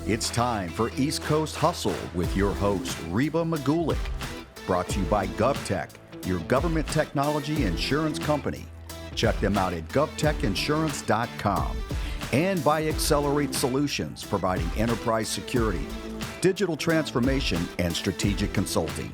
It's time for East Coast Hustle with your host, Reba Magulik. Brought to you by GovTech, your government technology insurance company. Check them out at govtechinsurance.com. And by Accelerate Solutions, providing enterprise security, digital transformation, and strategic consulting.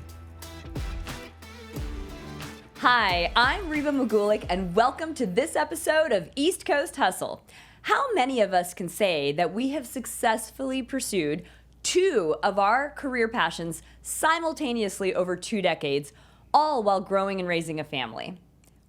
Hi, I'm Reba Magulik, and welcome to this episode of East Coast Hustle. How many of us can say that we have successfully pursued two of our career passions simultaneously over 2 decades, all while growing and raising a family?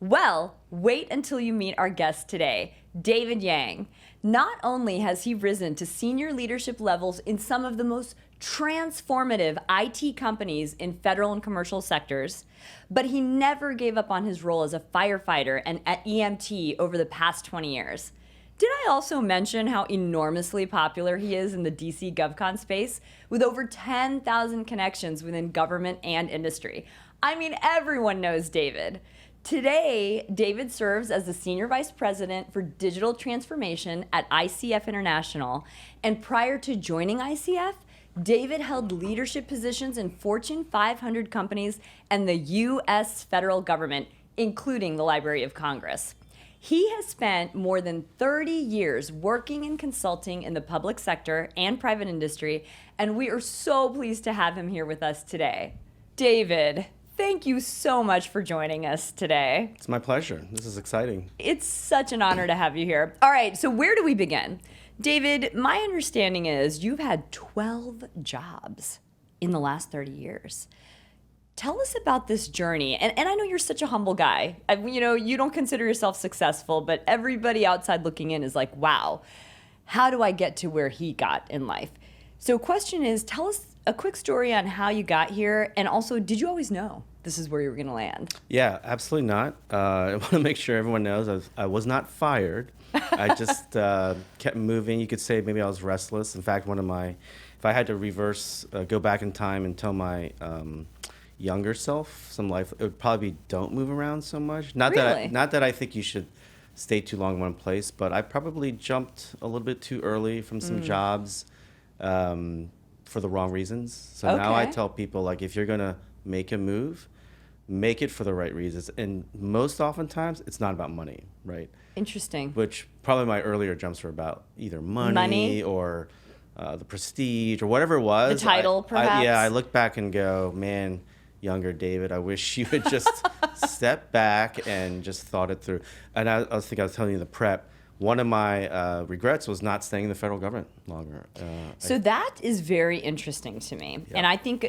Well, wait until you meet our guest today, David Yang. Not only has he risen to senior leadership levels in some of the most transformative IT companies in federal and commercial sectors, but he never gave up on his role as a firefighter and at EMT over the past 20 years. Did I also mention how enormously popular he is in the DC GovCon space, with over 10,000 connections within government and industry? I mean, everyone knows David. Today, David serves as the Senior Vice President for Digital Transformation at ICF International. And prior to joining ICF, David held leadership positions in Fortune 500 companies and the U.S. federal government, including the Library of Congress. He has spent more than 30 years working and consulting in the public sector and private industry, and we are so pleased to have him here with us today. David, thank you so much for joining us today. It's my pleasure. This is exciting. It's such an honor to have you here. All right, so where do we begin? David, my understanding is you've had 12 jobs in the last 30 years. Tell us about this journey. And I know you're such a humble guy. You don't consider yourself successful, but everybody outside looking in is like, wow, how do I get to where he got in life? So question is, tell us a quick story on how you got here. And also, did you always know this is where you were going to land? Yeah, absolutely not. I want to make sure everyone knows I was not fired. I just kept moving. You could say maybe I was restless. In fact, if I had to go back in time and tell my younger self some life, it would probably be don't move around so much. Not that I think you should stay too long in one place, but I probably jumped a little bit too early from some jobs for the wrong reasons. So now I tell people, like, if you're gonna make a move, make it for the right reasons. And most oftentimes it's not about money, right? Interesting. Which probably my earlier jumps were about either money? Or the prestige or whatever it was. The title, perhaps? I look back and go, man, younger David, I wish you had just stepped back and just thought it through. And I was telling you in the prep, one of my regrets was not staying in the federal government longer. So that is very interesting to me. Yeah. And I think,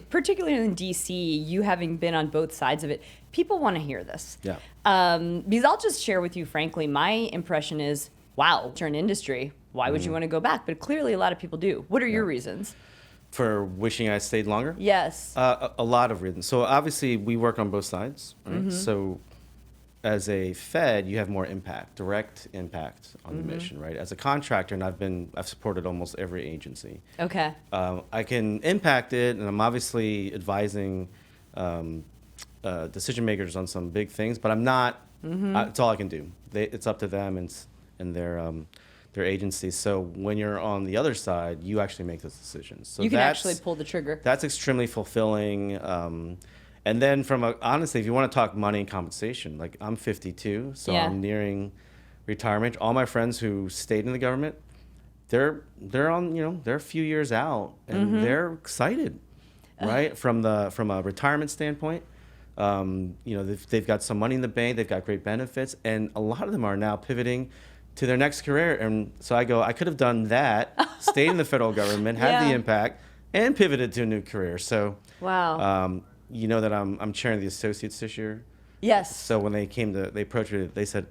particularly in DC, you having been on both sides of it, people want to hear this. Yeah. Because I'll just share with you, frankly, my impression is, wow, you're in industry. Why would you want to go back? But clearly a lot of people do. What are your reasons? For wishing I stayed longer? Yes. A lot of reasons. So obviously we work on both sides, right? Mm-hmm. So as a Fed, you have more impact, direct impact on the mission, right? As a contractor, and I've supported almost every agency. Okay. I can impact it, and I'm obviously advising decision makers on some big things, but I'm not. It's all I can do. It's up to them and their agencies. So when you're on the other side, you actually make those decisions. So you can actually pull the trigger. That's extremely fulfilling. And then honestly, if you want to talk money and compensation, like I'm 52, so I'm nearing retirement. All my friends who stayed in the government, they're on, they're a few years out and they're excited, right? From a retirement standpoint. They've got some money in the bank, they've got great benefits, and a lot of them are now pivoting to their next career. And so I could have done that, stayed in the federal government, had the impact, and pivoted to a new career. So, wow. You know that I'm chairing the associates this year. Yes. So when they approached me, they said,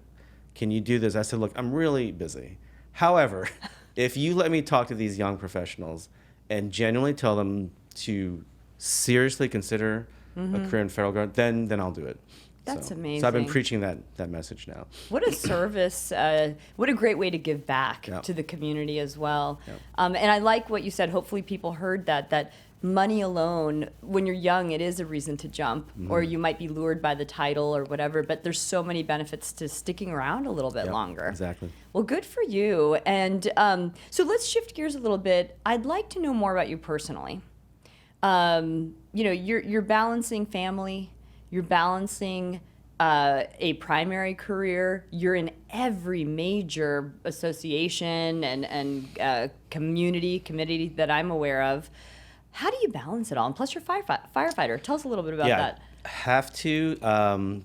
"Can you do this?" I said, "Look, I'm really busy. However, if you let me talk to these young professionals and genuinely tell them to seriously consider a career in federal government, then I'll do it." That's amazing. So I've been preaching that message now. What a service, what a great way to give back to the community as well. Yep. And I like what you said. Hopefully people heard that money alone, when you're young, it is a reason to jump, or you might be lured by the title or whatever, but there's so many benefits to sticking around a little bit longer. Exactly. Well, good for you. And so let's shift gears a little bit. I'd like to know more about you personally. You're balancing family, you're balancing a primary career, you're in every major association and committee that I'm aware of. How do you balance it all? And plus, you're a firefighter. Tell us a little bit about that. I have to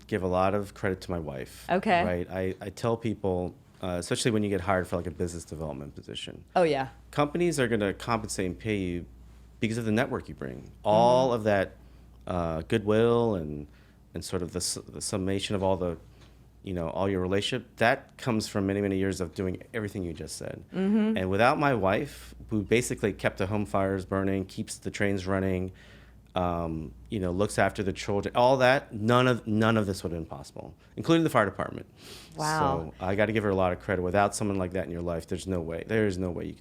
give a lot of credit to my wife. Okay. Right. I tell people, especially when you get hired for like a business development position. Oh, yeah. Companies are going to compensate and pay you because of the network you bring. All of that goodwill and sort of the summation of all the, all your relationship, that comes from many, many years of doing everything you just said. And without my wife, who basically kept the home fires burning, keeps the trains running, looks after the children, all that, none of this would have been possible, including the fire department. Wow. So I got to give her a lot of credit. Without someone like that in your life, there is no way you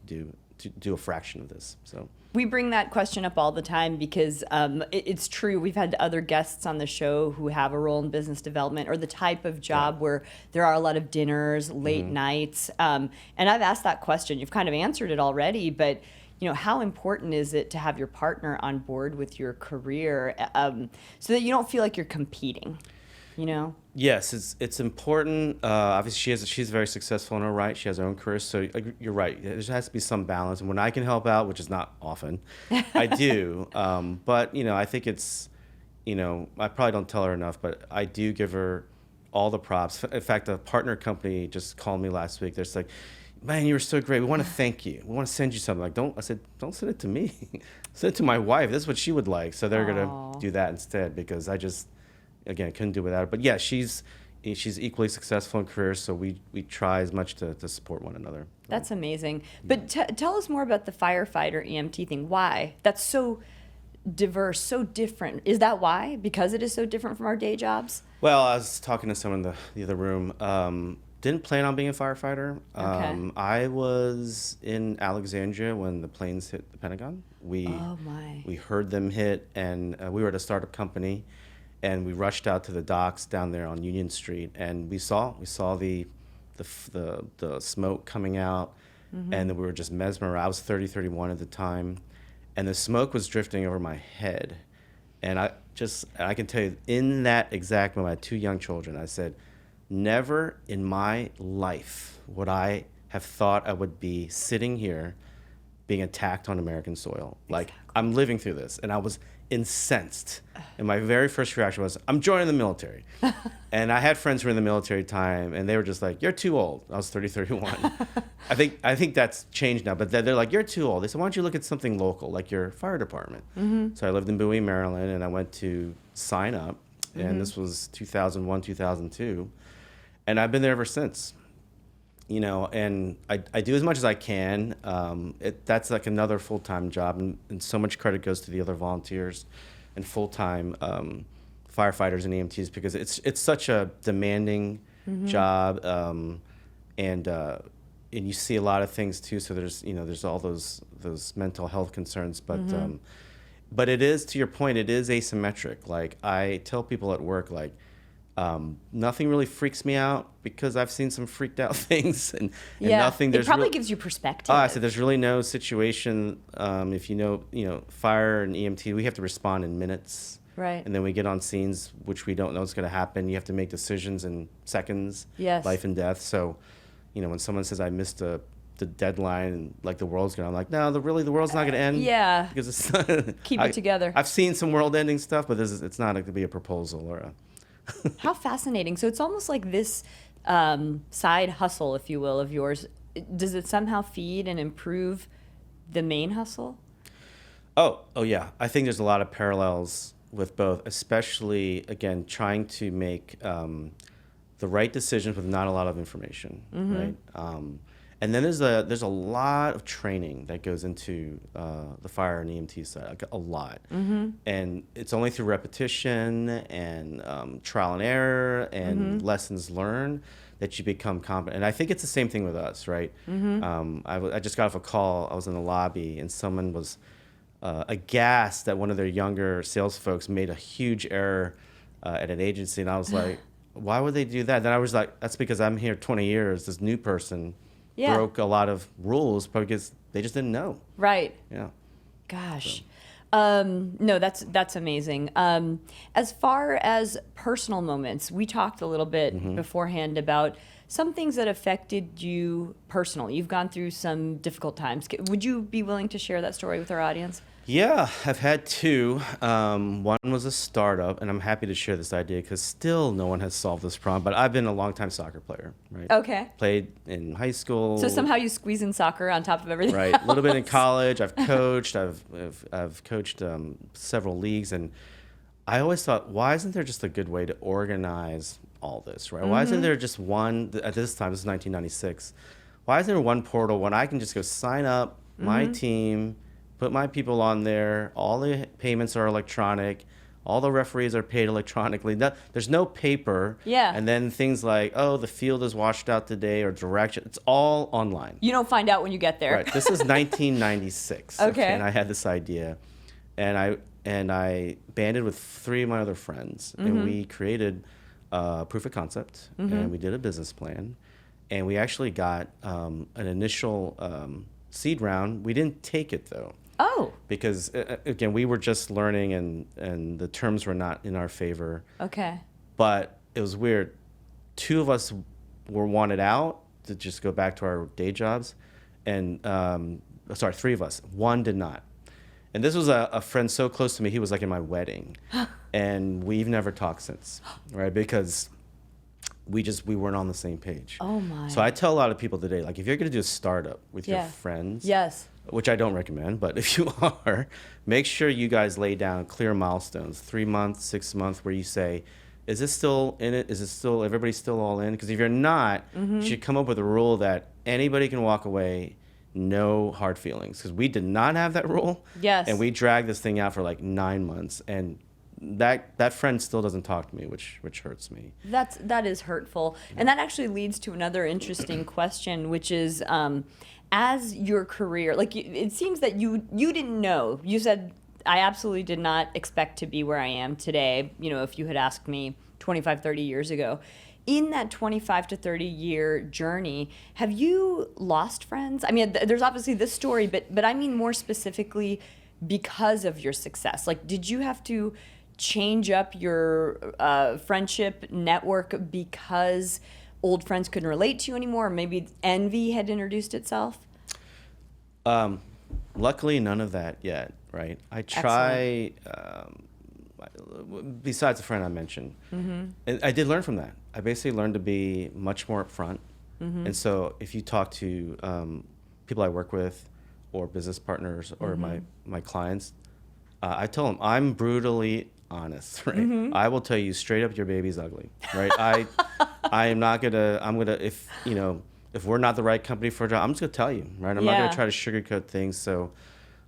could do a fraction of this. So we bring that question up all the time because it's true. We've had other guests on the show who have a role in business development or the type of job where there are a lot of dinners, late nights. And I've asked that question. You've kind of answered it already, but how important is it to have your partner on board with your career so that you don't feel like you're competing? Yes, it's important. Obviously, she's very successful in her right. She has her own career, so you're right. There has to be some balance. And when I can help out, which is not often, I do. But I think it's, I probably don't tell her enough, but I do give her all the props. In fact, a partner company just called me last week. They're just like, "Man, you were so great. We want to thank you. We want to send you something." I said, "Don't send it to me. Send it to my wife. This is what she would like." So they're gonna do that instead because I just. Again, couldn't do without her. But yeah, she's equally successful in career, so we try as much to support one another. That's amazing. But tell us more about the firefighter EMT thing. Why? That's so diverse, so different. Is that why? Because it is so different from our day jobs? Well, I was talking to someone in the other room. Didn't plan on being a firefighter. Okay. I was in Alexandria when the planes hit the Pentagon. We heard them hit, and we were at a startup company. And we rushed out to the docks down there on Union Street, and we saw the smoke coming out, and we were just mesmerized. I was 31 at the time, and the smoke was drifting over my head, and I can tell you, in that exact moment, I had 2 young children. I said, never in my life would I have thought I would be sitting here being attacked on American soil. Like, I'm living through this, and I was incensed. And my very first reaction was, I'm joining the military. And I had friends who were in the military time, and they were just like, "You're too old." I was 31. I think that's changed now, but they're like, "You're too old." They said, "Why don't you look at something local, like your fire department?" So I lived in Bowie, Maryland, and I went to sign up, and this was 2001, 2002, and I've been there ever since. And I do as much as I can. That's like another full-time job, and so much credit goes to the other volunteers and full-time firefighters and EMTs because it's such a demanding job, and you see a lot of things too. So there's all those mental health concerns, but it is, to your point, it is asymmetric. Like I tell people at work, like. Nothing really freaks me out because I've seen some freaked out things, and nothing. It probably gives you perspective. I said there's really no situation. If fire and EMT, we have to respond in minutes, right? And then we get on scenes which we don't know what's going to happen. You have to make decisions in seconds, life and death. So, when someone says I missed the deadline and like the world's gonna, I'm like, no, the world's not gonna end. Yeah, because it's not, keep it together. I've seen some world-ending stuff, but it's not going to be a proposal or a. How fascinating. So it's almost like this side hustle, if you will, of yours. Does it somehow feed and improve the main hustle? Oh yeah. I think there's a lot of parallels with both, especially, again, trying to make the right decisions with not a lot of information, right? And then there's a lot of training that goes into the fire and EMT side, like a lot. And it's only through repetition and trial and error and lessons learned that you become competent. And I think it's the same thing with us, right? I just got off a call. I was in the lobby, and someone was aghast that one of their younger sales folks made a huge error at an agency, and I was like, why would they do that? Then I was like, that's because I'm here 20 years. This new person broke a lot of rules because they just didn't know. Right. Yeah. Gosh. No, that's amazing. As far as personal moments, we talked a little bit beforehand about some things that affected you personally. You've gone through some difficult times. Would you be willing to share that story with our audience? Yeah, I've had two. One was a startup, and I'm happy to share this idea because still no one has solved this problem. But I've been a longtime soccer player, right? Okay. Played in high school. So somehow you squeeze in soccer on top of everything. Right, a little bit in college. I've coached. I've coached several leagues, and I always thought, why isn't there just a good way to organize all this, right? Why isn't there just one? At this time, this is 1996. Why isn't there one portal when I can just go sign up my team? Put my people on there. All the payments are electronic. All the referees are paid electronically. There's no paper. Yeah. And then things like, oh, the field is washed out today or direction. It's all online. You don't find out when you get there. Right. This is 1996. Okay. And I had this idea, and I banded with three of my other friends, and we created a proof of concept, and we did a business plan, and we actually got an initial seed round. We didn't take it though. Oh. Because again, we were just learning, and the terms were not in our favor. Okay. But it was weird. Two of us were wanted out to just go back to our day jobs, and three of us. One did not. And this was a friend so close to me. He was like in my wedding, and we've never talked since, right? Because we weren't on the same page. Oh my. So I tell a lot of people today, like if you're gonna do a startup with your friends, yes, which I don't recommend, but if you are, make sure you guys lay down clear milestones, 3 months, 6 months, where you say, is this still in it? Is it still, everybody's still all in? Because if you're not, you should come up with a rule that anybody can walk away, no hard feelings. Because we did not have that rule. Yes. And we dragged this thing out for like 9 months. And that friend still doesn't talk to me, which hurts me. That is hurtful. And that actually leads to another interesting question, which is, as your career, like it seems that you didn't know. You said, I absolutely did not expect to be where I am today, if you had asked me 25, 30 years ago. In that 25 to 30 year journey, have you lost friends? I mean, there's obviously this story, but I mean more specifically because of your success. Like, did you have to change up your friendship network because old friends couldn't relate to you anymore, or maybe envy had introduced itself? Luckily, none of that yet, right? I try, besides the friend I mentioned, and I did learn from that. I basically learned to be much more upfront. And so if you talk to people I work with or business partners or my clients, I tell them I'm brutally honest, right? I will tell you straight up, your baby's ugly, right? I am not gonna. I'm gonna if we're not the right company for a job, I'm just gonna tell you, right? I'm not gonna try to sugarcoat things. So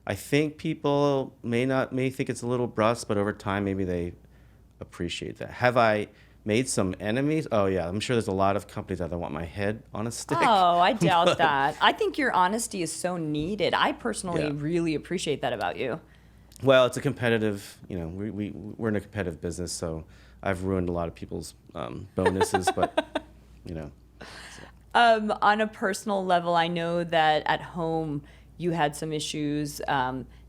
I think people may think it's a little brusque, but over time maybe they appreciate that. Have I made some enemies? Oh yeah, I'm sure there's a lot of companies that want my head on a stick. Oh, I doubt that. I think your honesty is so needed. I personally really appreciate that about you. Well, it's a competitive, we're in a competitive business, so I've ruined a lot of people's bonuses, but, So. On a personal level, I know that at home you had some issues,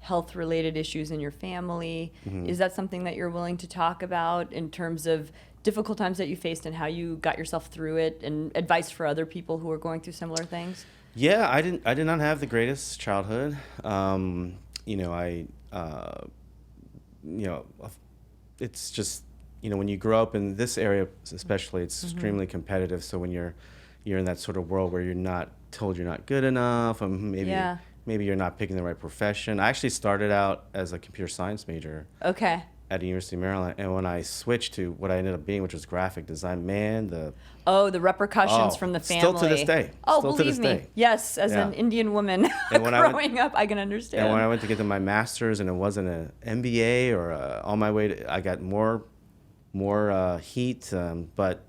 health-related issues in your family. Is that something that you're willing to talk about in terms of difficult times that you faced and how you got yourself through it, and advice for other people who are going through similar things? Yeah, I did not have the greatest childhood. It's just, when you grow up in this area, especially, it's extremely competitive. So when you're in that sort of world where you're not told you're not good enough, or maybe you're not picking the right profession. I actually started out as a computer science major. Okay. At the University of Maryland, and when I switched to what I ended up being, which was graphic design, the repercussions from the family. Still to this day. Oh, still believe me. Day. Yes, as an Indian woman growing up, I can understand. And when I went to get to my master's, and it wasn't an MBA or on my way to, I got more heat. But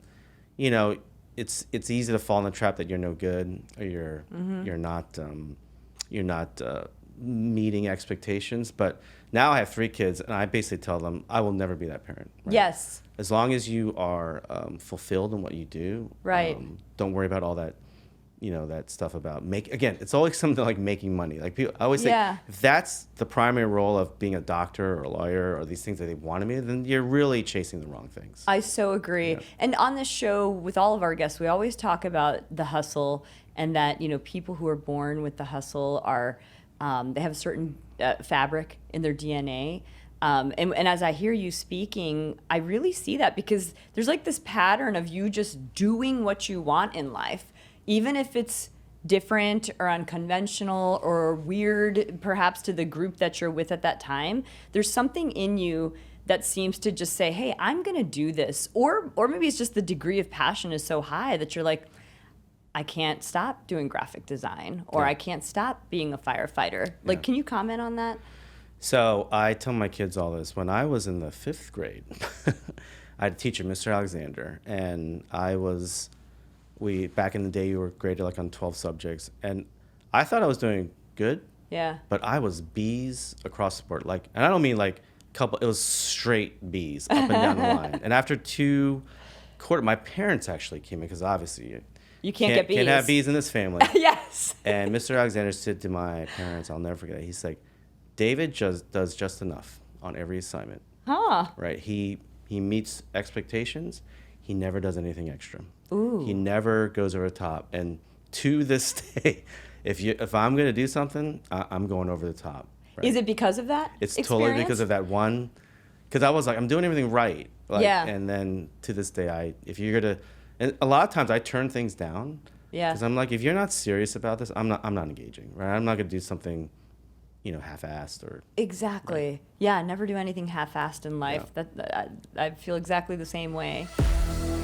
it's easy to fall in the trap that you're no good, or you're not meeting expectations. But now I have 3 kids, and I basically tell them I will never be that parent. Right? Yes. As long as you are fulfilled in what you do, Right. Don't worry about all that, that stuff about again, it's always something like making money. Like people, I always think if that's the primary role of being a doctor or a lawyer or these things that they want to be, then you're really chasing the wrong things. I so agree. Yeah. And on this show, with all of our guests, we always talk about the hustle and that, people who are born with the hustle are, they have a certain fabric in their DNA. And as I hear you speaking, I really see that because there's like this pattern of you just doing what you want in life, even if it's different or unconventional or weird, perhaps to the group that you're with at that time. There's something in you that seems to just say, hey, I'm going to do this. Or maybe it's just the degree of passion is so high that you're like, I can't stop doing graphic design, or I can't stop being a firefighter. Like, can you comment on that? So I tell my kids all this. When I was in the 5th grade, I had a teacher, Mr. Alexander, and back in the day, you were graded like on 12 subjects, and I thought I was doing good. Yeah. But I was B's across the board. Like, and I don't mean like it was straight B's up and down the line. And after 2 quarters, my parents actually came in because obviously you can't get B's. Can't have B's in this family. Yes. And Mr. Alexander said to my parents, I'll never forget it. He's like, David does just enough on every assignment. Huh. Right. He meets expectations. He never does anything extra. Ooh. He never goes over the top. And to this day, if I'm going to do something, I'm going over the top. Right? Is it because of that? It's totally because of that one. Because I was like, I'm doing everything right. Like, yeah. And then to this day, if you're going to, and a lot of times I turn things down. Yeah. Because I'm like, if you're not serious about this, I'm not engaging. Right. I'm not going to do something, half-assed or. Exactly. Right. Yeah. Never do anything half-assed in life. Yeah. I feel exactly the same way.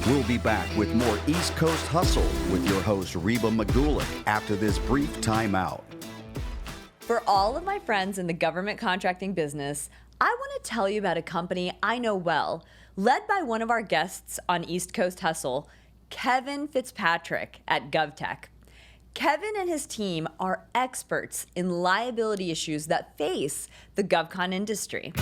We'll be back with more East Coast Hustle with your host, Reba Magulick, after this brief timeout. For all of my friends in the government contracting business, I want to tell you about a company I know well, led by one of our guests on East Coast Hustle, Kevin Fitzpatrick at GovTech. Kevin and his team are experts in liability issues that face the GovCon industry.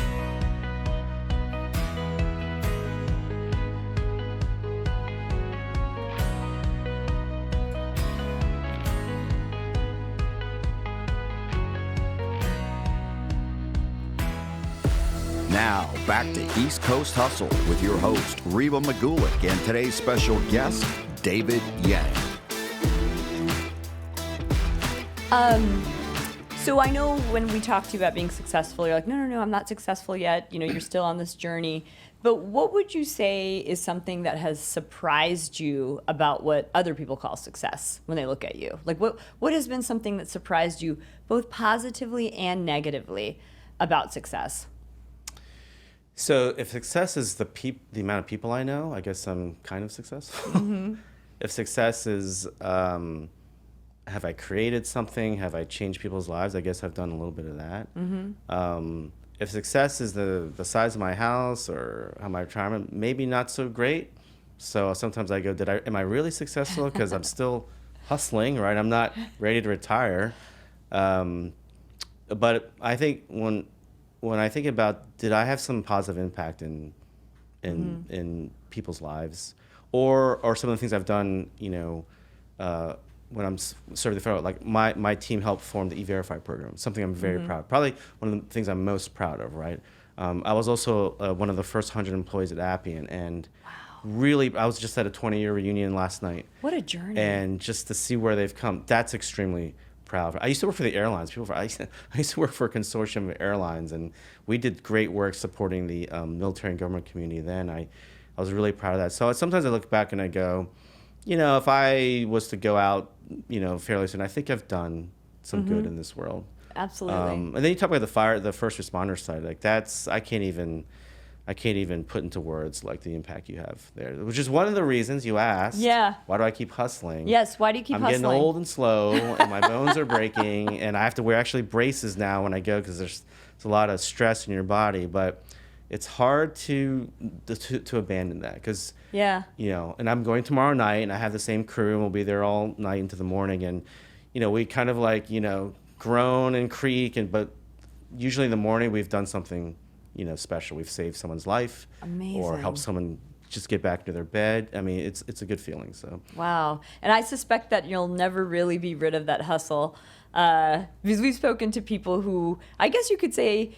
Now, back to East Coast Hustle with your host, Reba Magulick, and today's special guest, David Yang. So I know when we talk to you about being successful, you're like, no, I'm not successful yet. You're still on this journey. But what would you say is something that has surprised you about what other people call success when they look at you? Like what has been something that surprised you both positively and negatively about success? So if success is the amount of people I know, I guess I'm kind of successful. Mm-hmm. If success is have I created something? Have I changed people's lives? I guess I've done a little bit of that. Mm-hmm. If success is the size of my house or how my retirement, maybe not so great. So sometimes I go, am I really successful? Because I'm still hustling, right? I'm not ready to retire. But I think when I think about, did I have some positive impact in people's lives, or some of the things I've done, when I'm serving the federal, like my team helped form the E-Verify program, something I'm very proud of. Probably one of the things I'm most proud of, right? I was also one of the first 100 employees at Appian, and really, I was just at a 20-year reunion last night. What a journey. And just to see where they've come, that's extremely proud. I used to work for the airlines. I used to work for a consortium of airlines, and we did great work supporting the military and government community then. I was really proud of that. So sometimes I look back and I go, if I was to go out, fairly soon, I think I've done some good in this world. Absolutely. And then you talk about the first responder side. Like I can't even put into words like the impact you have there, which is one of the reasons you asked. Yeah. Why do I keep hustling? Yes. Why do you keep hustling? I'm getting old and slow, and my bones are breaking, and I have to wear actually braces now when I go because there's a lot of stress in your body. But it's hard to abandon that because and I'm going tomorrow night, and I have the same crew, and we'll be there all night into the morning, and we kind of like groan and creak, but usually in the morning we've done something, special. We've saved someone's life, or Amazing. helped someone just get back to their bed. I mean, it's a good feeling. So Wow. And I suspect that you'll never really be rid of that hustle. Because we've spoken to people who, I guess you could say,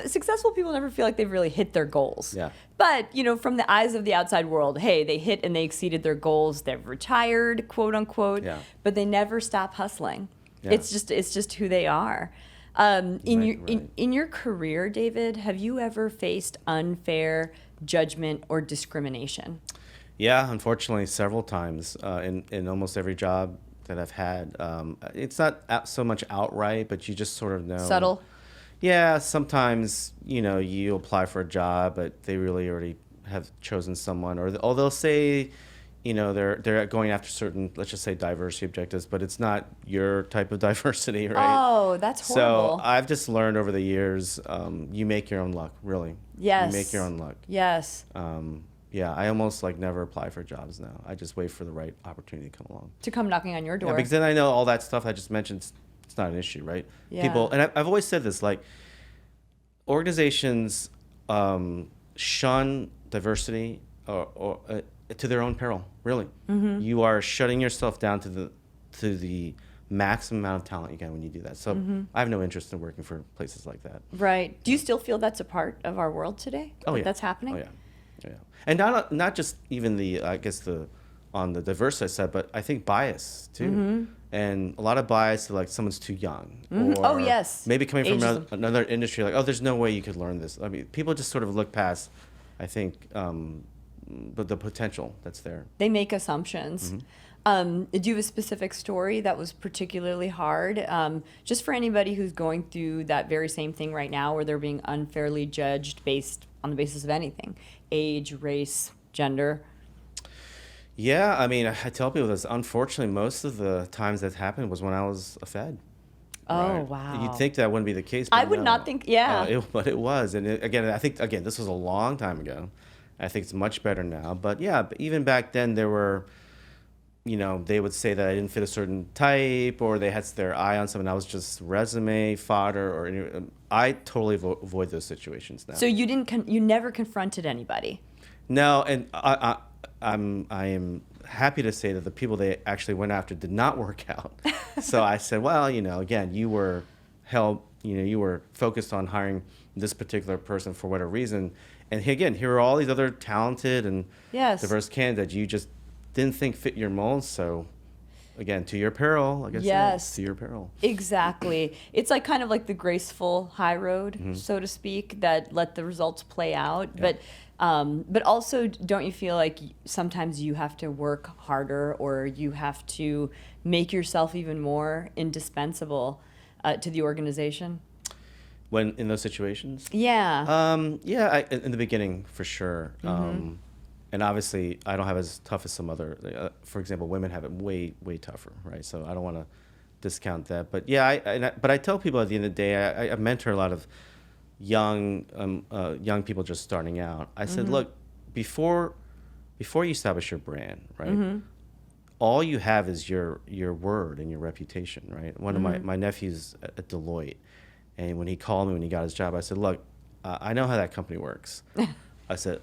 successful people never feel like they've really hit their goals. Yeah. But, from the eyes of the outside world, hey, they hit and they exceeded their goals. They've retired, quote unquote, Yeah. but they never stop hustling. Yeah. It's just who they are. In your career, David, have you ever faced unfair judgment or discrimination? Yeah, unfortunately, several times in almost every job that I've had. It's not so much outright, but you just sort of know. Subtle? Yeah, sometimes, you apply for a job, but they really already have chosen someone, or they'll say, they're going after certain, let's just say, diversity objectives, but it's not your type of diversity, right? Oh, that's horrible. So I've just learned over the years, you make your own luck, really. Yes. You make your own luck. Yes. Yeah, I almost never apply for jobs now. I just wait for the right opportunity to come along. To come knocking on your door. Yeah, because then I know all that stuff I just mentioned, it's not an issue, right? Yeah. People, and I've always said this, organizations shun diversity or to their own peril, really. Mm-hmm. You are shutting yourself down to the maximum amount of talent you can when you do that. So I have no interest in working for places like that. Right. Do you still feel that's a part of our world today? Oh, yeah. That's happening? Oh, yeah. Yeah. And not just even on the diversity side, but I think bias too. Mm-hmm. And a lot of bias to someone's too young. Mm-hmm. Or yes. maybe coming Ageism. from another industry, there's no way you could learn this. I mean, people just sort of look past, I think, but the potential that's there. They make assumptions. Mm-hmm. Do you have a specific story that was particularly hard? Just for anybody who's going through that very same thing right now, where they're being unfairly judged based on the basis of anything, age, race, gender. Yeah, I mean, I tell people this. Unfortunately, most of the times that happened was when I was a Fed. Oh, right? wow. You'd think that wouldn't be the case. But I would no. not think, yeah. But it was. And I think this was a long time ago. I think it's much better now. But yeah, but even back then there were, they would say that I didn't fit a certain type, or they had their eye on something. I was just resume fodder, or I totally avoid those situations now. So you never confronted anybody? No, and I am happy to say that the people they actually went after did not work out. So I said, well, again, you were you were focused on hiring this particular person for whatever reason. And again, here are all these other talented and diverse candidates you just didn't think fit your mold. So again, to your peril, I guess. Yes. To your peril. Exactly. It's kind of like the graceful high road, so to speak, that let the results play out. Yeah. But also, don't you feel like sometimes you have to work harder, or you have to make yourself even more indispensable to the organization? When in those situations? Yeah. In the beginning, for sure. And obviously, I don't have as tough as some other. For example, women have it way, way tougher, right? So I don't want to discount that. But yeah, but I tell people at the end of the day, I mentor a lot of young people just starting out. I said, look, before you establish your brand, right? All you have is your word and your reputation, right? One of my nephews at Deloitte, and when he called me when he got his job, I said, look, I know how that company works. I said,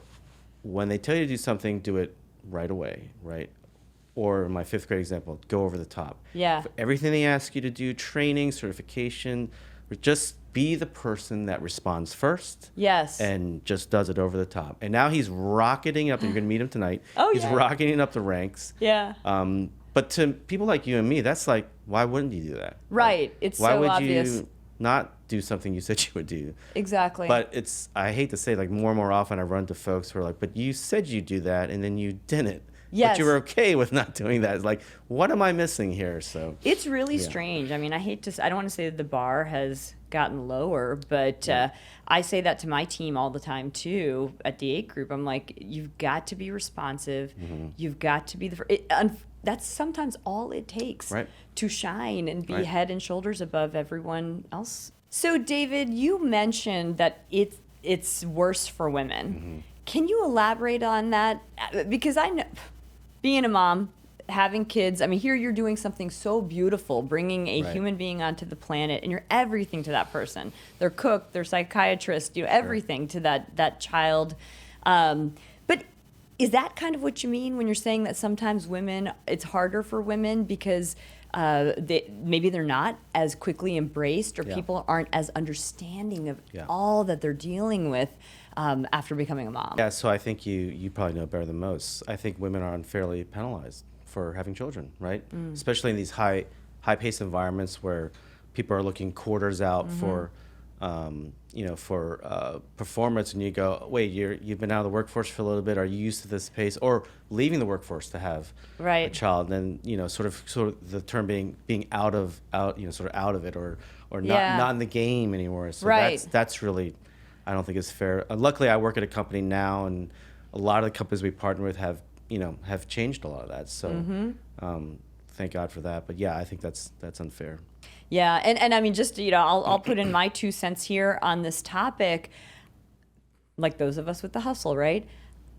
when they tell you to do something, do it right away, right? Or in my 5th grade example, go over the top. Yeah. For everything they ask you to do, training, certification, just be the person that responds first. Yes. And just does it over the top. And now he's rocketing up. You're going to meet him tonight. Oh, he's yeah. rocketing up the ranks. Yeah. But to people like you and me, that's like, why wouldn't you do that? Right. It's why so would obvious. you not do something you said you would do? Exactly. But I hate to say, more and more often I run to folks who are like, but you said you'd do that and then you didn't. Yes. But you were okay with not doing that. It's like, what am I missing here? So it's really strange. I mean, I don't want to say that the bar has gotten lower, but I say that to my team all the time too at the 8 group. I'm like, you've got to be responsive. You've got to be that's sometimes all it takes to shine and be head and shoulders above everyone else. So David, you mentioned that it's worse for women. Can you elaborate on that? Because I know, being a mom, having kids, I mean, here you're doing something so beautiful, bringing a Right. human being onto the planet, and you're everything to that person. They're cook, they're psychiatrist, everything to that child. But is that kind of what you mean when you're saying that sometimes it's harder for women because maybe they're not as quickly embraced, or Yeah. people aren't as understanding of Yeah. all that they're dealing with after becoming a mom? Yeah, so I think you probably know better than most. I think women are unfairly penalized for having children, right? Especially in these high-paced environments where people are looking quarters out for performance, and you go, wait, you've been out of the workforce for a little bit. Are you used to this pace, or leaving the workforce to have a Right. child? And then sort of the term being out of it, or Yeah. not in the game anymore. So Right. that's really, I don't think it's fair. Luckily, I work at a company now, and a lot of the companies we partner with have changed a lot of that. So thank God for that. But yeah, I think that's unfair. Yeah, and I mean, just, I'll put in my 2 cents here on this topic. Like those of us with the hustle, right?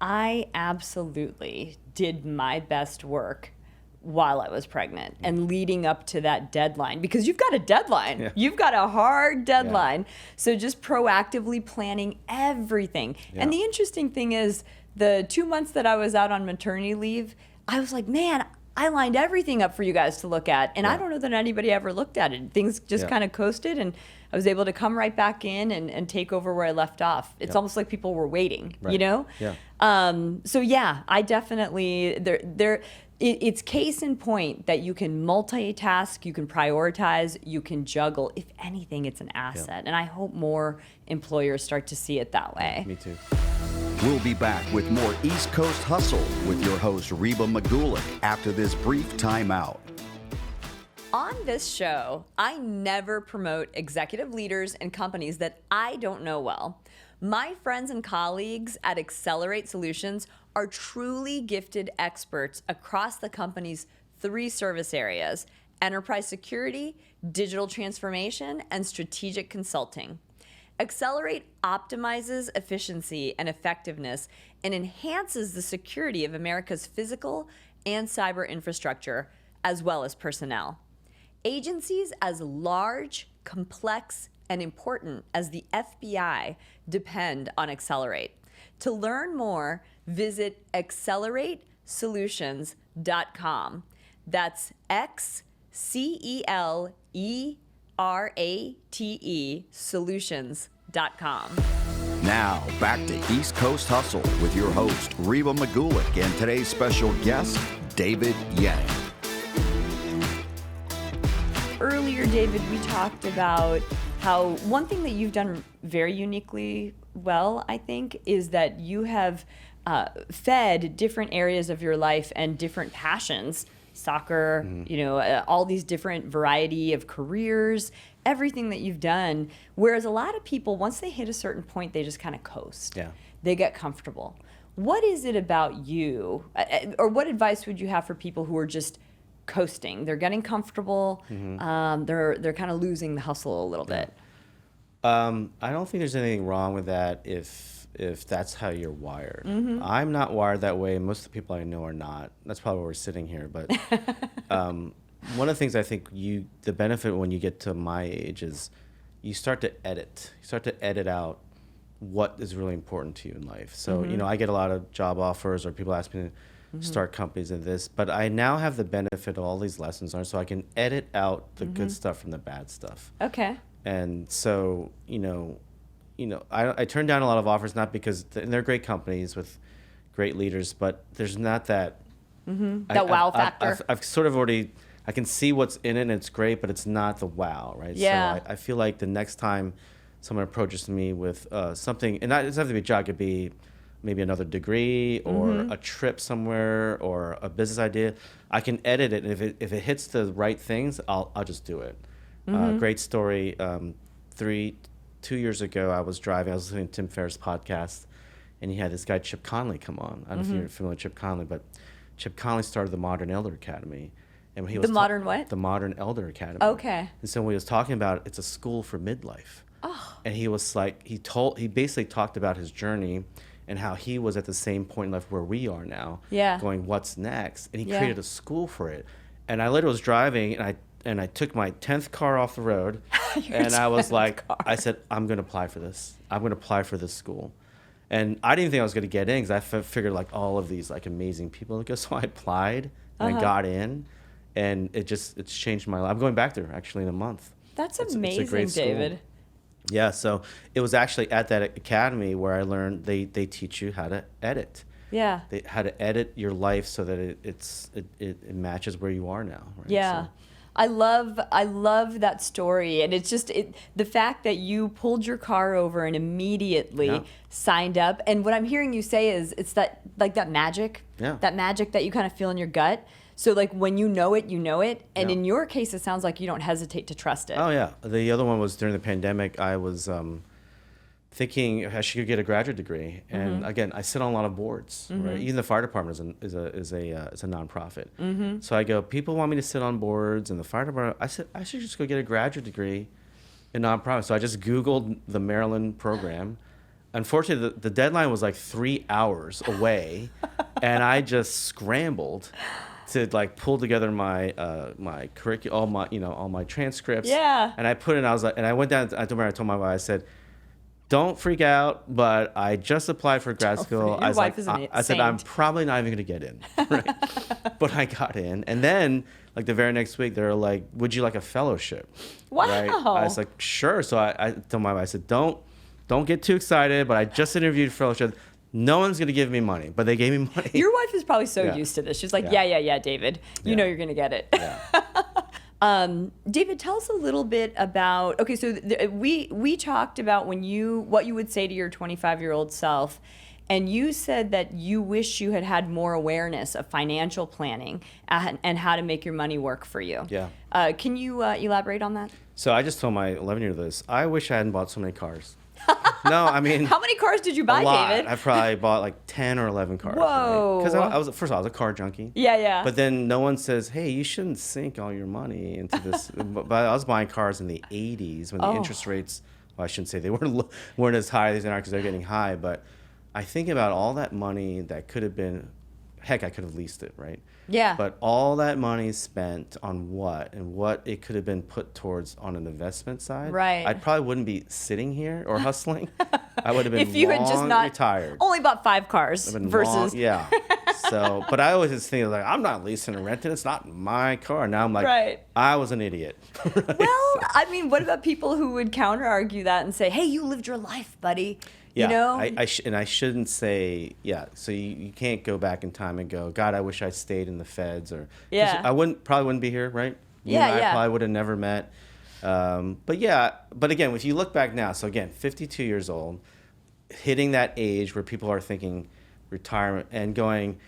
I absolutely did my best work while I was pregnant and leading up to that deadline, because you've got a deadline. Yeah. You've got a hard deadline. So just proactively planning everything. And Yeah. the interesting thing is, the 2 months that I was out on maternity leave, I was like, man, I lined everything up for you guys to look at. And I Yeah. don't know that anybody ever looked at it. Things just Yeah. kind of coasted, and I was able to come right back in and take over where I left off. It's almost like people were waiting, Right. Yeah. So yeah, I definitely, it's case in point that you can multitask, you can prioritize, you can juggle. If anything, it's an asset. And I hope more employers start to see it that way. Me too. We'll be back with more East Coast Hustle with your host, Reba Magulik, after this brief timeout. On this show, I never promote executive leaders and companies that I don't know well. My friends and colleagues at Accelerate Solutions are truly gifted experts across the company's 3 service areas: enterprise security, digital transformation, and strategic consulting. Accelerate optimizes efficiency and effectiveness and enhances the security of America's physical and cyber infrastructure, as well as personnel. Agencies as large, complex, and important as the FBI depend on Accelerate. To learn more, visit acceleratesolutions.com. That's XCELERATE solutions.com. Now, back to East Coast Hustle with your host, Reba Magulik, and today's special guest, David Yang. Earlier, David, we talked about how one thing that you've done very uniquely well, I think, is that you have fed different areas of your life and different passions, soccer, all these different variety of careers, everything that you've done. Whereas a lot of people, once they hit a certain point, they just kind of coast. Yeah. They get comfortable. What is it about you, or what advice would you have for people who are just coasting? They're getting comfortable. They're kind of losing the hustle a little bit. I don't think there's anything wrong with that if that's how you're wired. I'm not wired that way. Most of the people I know are not. That's probably why we're sitting here. But one of the things I think the benefit when you get to my age is you start to edit. You start to edit out what is really important to you in life. So, I get a lot of job offers, or people ask me to start companies in this, but I now have the benefit of all these lessons learned, so I can edit out the good stuff from the bad stuff. Okay. And so, I turn down a lot of offers, not because they're great companies with great leaders, but there's not that Wow factor. I've sort of already, I can see what's in it and it's great, but it's not the wow, right? Yeah. So I feel like the next time someone approaches me with something, and it doesn't have to be a job, it could be maybe another degree or a trip somewhere or a business idea, I can edit it, and if it hits the right things, I'll just do it. Great story. 2 years ago, I was listening to Tim Ferriss' podcast, and he had this guy Chip Conley come on. I don't know if you're familiar with Chip Conley, but Chip Conley started the Modern Elder Academy. And when he was Modern what? The Modern Elder Academy. Okay. And so when he was talking about it, it's a school for midlife. Oh. And he was like, he basically talked about his journey and how he was at the same point in life where we are now, Yeah. going, what's next? And he Yeah. created a school for it. And I literally was driving, and I took my 10th car off the road, and I was like, I said, I'm going to apply for this. I'm going to apply for this school. And I didn't think I was going to get in because I figured like all of these like amazing people. So I applied, and I got in, and it's changed my life. I'm going back there actually in a month. That's It's a amazing, great school. David. Yeah, so it was actually at that academy where I learned they teach you how to edit. Yeah. How to edit your life so that it matches where you are now. Right? Yeah. So, I love that story, and it's just the fact that you pulled your car over and immediately signed up. And what I'm hearing you say is it's that magic, that magic that you kind of feel in your gut. So like when you know it, and in your case, it sounds like you don't hesitate to trust it. Oh yeah, the other one was during the pandemic. I was thinking I should get a graduate degree, and again, I sit on a lot of boards. Right, even the fire department is a nonprofit. So I go, people want me to sit on boards, and the fire department. I said I should just go get a graduate degree in nonprofit. So I just Googled the Maryland program. Unfortunately, the deadline was like 3 hours away, and I just scrambled to like pull together my my curriculum, all my transcripts. Yeah. And I put in. I was like, and I went down. I told my wife. I said, don't freak out, but I just applied for grad school. Your wife is an I said, saint. I'm probably not even going to get in. Right? But I got in. And then, like, the very next week, they were like, would you like a fellowship? Wow. Right? I was like, sure. So I told my wife, I said, don't get too excited, but I just interviewed for fellowship. No one's going to give me money, but they gave me money. Your wife is probably so Yeah. used to this. She's like, Yeah. yeah, David. You Yeah. know you're going to get it. Yeah. David, tell us a little bit about, okay, so we talked about what you would say to your 25-year-old self, and you said that you wish you had had more awareness of financial planning and how to make your money work for you. Yeah. Can you elaborate on that? So I just told my 11-year-old this. I wish I hadn't bought so many cars. No, I mean, How many cars did you buy, a lot. David? I probably bought like 10 or 11 cars. Whoa. Because I was first of all, I was a car junkie. Yeah. But then no one says, hey, you shouldn't sink all your money into this. But I was buying cars in the 80s when the interest rates, well, I shouldn't say they weren't as high as they are because they're getting high. But I think about all that money that could have been, heck, I could have leased it, right? Yeah. But all that money spent on what, and what it could have been put towards on an investment side. Right. I probably wouldn't be sitting here or hustling. I would have been if you had just not retired. only bought 5 cars versus Yeah. So, but I always just think like, I'm not leasing or renting. It's not my car. Now I'm like, Right. I was an idiot. Right? Well, I mean, what about people who would counter argue that and say, hey, you lived your life, buddy? Yeah, You know? and I shouldn't say, so you can't go back in time and go, God, I wish I stayed in the feds, or 'cause Yeah. I probably wouldn't be here, right? Yeah, I yeah. probably would have never met. But again, if you look back now, so again, 52 years old, hitting that age where people are thinking retirement and going,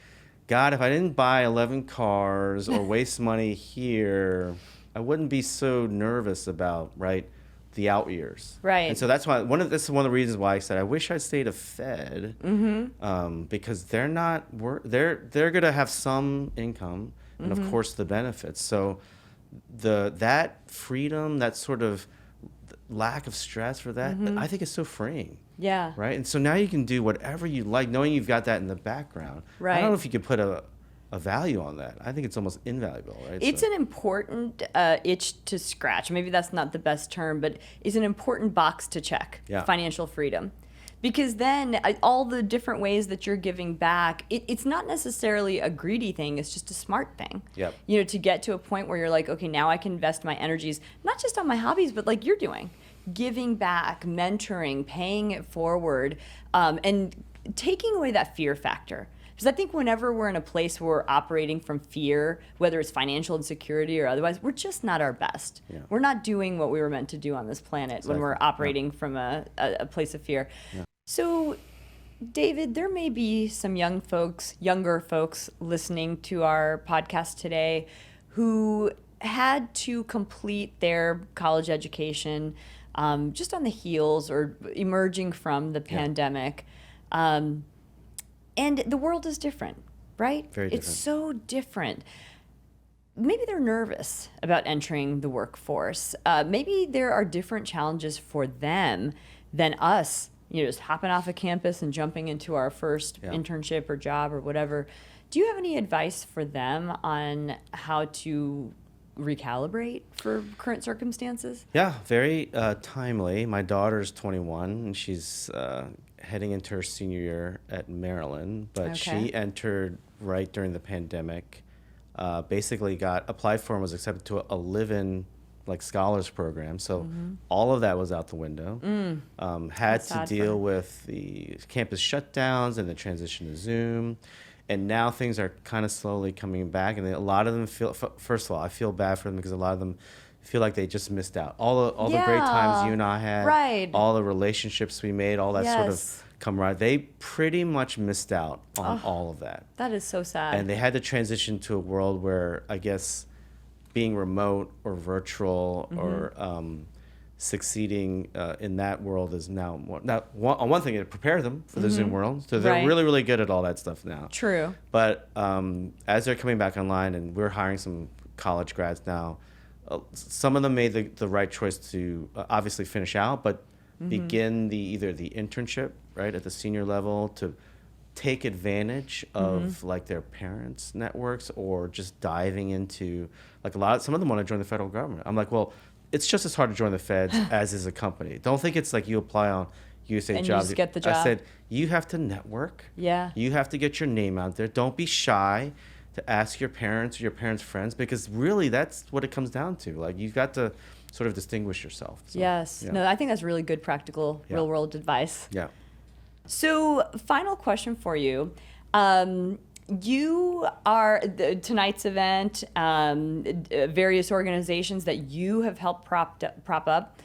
God, if I didn't buy 11 cars or waste money here, I wouldn't be so nervous about, right, the out years. Right. And so that's why this is one of the reasons why I said I wish I stayed a Fed, because they're going to have some income and of course the benefits. So that freedom, that sort of lack of stress for that, I think is so freeing. Yeah. Right. And so now you can do whatever you like, knowing you've got that in the background. Right. I don't know if you could put a value on that. I think it's almost invaluable, right? It's an important itch to scratch. Maybe that's not the best term, but it's an important box to check. Yeah. Financial freedom. Because then all the different ways that you're giving back, it's not necessarily a greedy thing. It's just a smart thing. Yep. You know, to get to a point where you're like, okay, now I can invest my energies, not just on my hobbies, but like you're doing. Giving back, mentoring, paying it forward, and taking away that fear factor. Because I think whenever we're in a place where we're operating from fear, whether it's financial insecurity or otherwise, we're just not our best. Yeah. We're not doing what we were meant to do on this planet when we're operating from a place of fear. Yeah. So, David, there may be some younger folks listening to our podcast today who had to complete their college education just on the heels or emerging from the pandemic. And the world is different, right? Very different. It's so different. Maybe they're nervous about entering the workforce. Maybe there are different challenges for them than us just hopping off a campus and jumping into our first internship or job or whatever. Do you have any advice for them on how to recalibrate for current circumstances? Yeah, very timely. My daughter's 21 and she's heading into her senior year at Maryland, but she entered right during the pandemic. Basically got applied for and was accepted to a live-in scholars program. So all of that was out the window. Had to deal with the campus shutdowns and the transition to Zoom. And now things are kind of slowly coming back. And a lot of them feel, first of all, I feel bad for them because a lot of them feel like they just missed out. All the great times you and I had, all the relationships we made, all that sort of camaraderie, they pretty much missed out on all of that. That is so sad. And they had to transition to a world where I guess being remote or virtual or succeeding in that world is now more. Now, on one thing, it prepared them for the Zoom world, so they're really, really good at all that stuff now. True. But as they're coming back online, and we're hiring some college grads now, some of them made the right choice to obviously finish out, but begin either the internship right at the senior level to take advantage of their parents' networks, or just diving into some of them want to join the federal government. I'm like, well, it's just as hard to join the feds as is a company. Don't think it's like you apply on USA and Jobs. You just get the job. I said you have to network. Yeah. You have to get your name out there. Don't be shy to ask your parents or your parents' friends, because really that's what it comes down to. You've got to sort of distinguish yourself. So, yes. Yeah. No, I think that's really good practical real world advice. Yeah. So, final question for you. You are tonight's event, various organizations that you have helped prop up.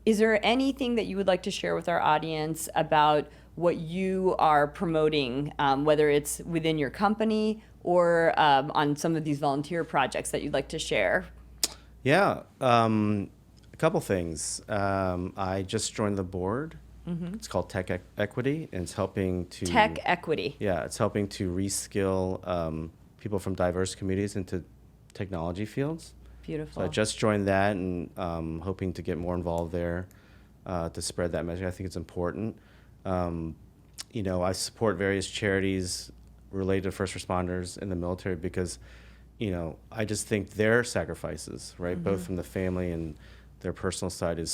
Is there anything that you would like to share with our audience about what you are promoting, whether it's within your company or on some of these volunteer projects that you'd like to share? Yeah, a couple things. I just joined the board. It's called Tech Equity, and it's helping to... Tech Equity. Yeah, it's helping to reskill people from diverse communities into technology fields. Beautiful. So I just joined that, and hoping to get more involved there to spread that message. I think it's important. I support various charities related to first responders in the military because, I just think their sacrifices, right, both from the family and their personal side, are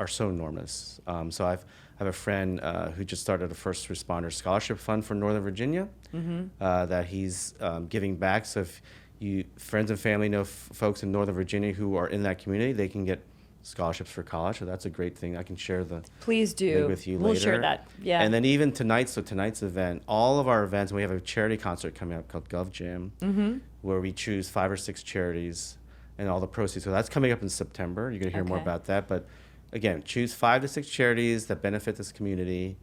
so enormous. So I have a friend who just started a first responder scholarship fund for Northern Virginia that he's giving back. So if friends and family know folks in Northern Virginia who are in that community, they can get scholarships for college. So that's a great thing. I can share the Please do. link with you later. We'll share that. Yeah. And then even tonight's event, all of our events, we have a charity concert coming up called GovJam, where we choose 5 or 6 charities and all the proceeds. So that's coming up in September. You're going to hear more about that. But again, choose 5 to 6 charities that benefit this community.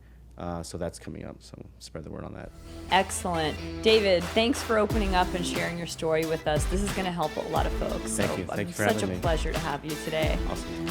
So that's coming up. So spread the word on that. Excellent. David, thanks for opening up and sharing your story with us. This is going to help a lot of folks. Thank you. Thank you for having me. Such a pleasure to have you today. Awesome.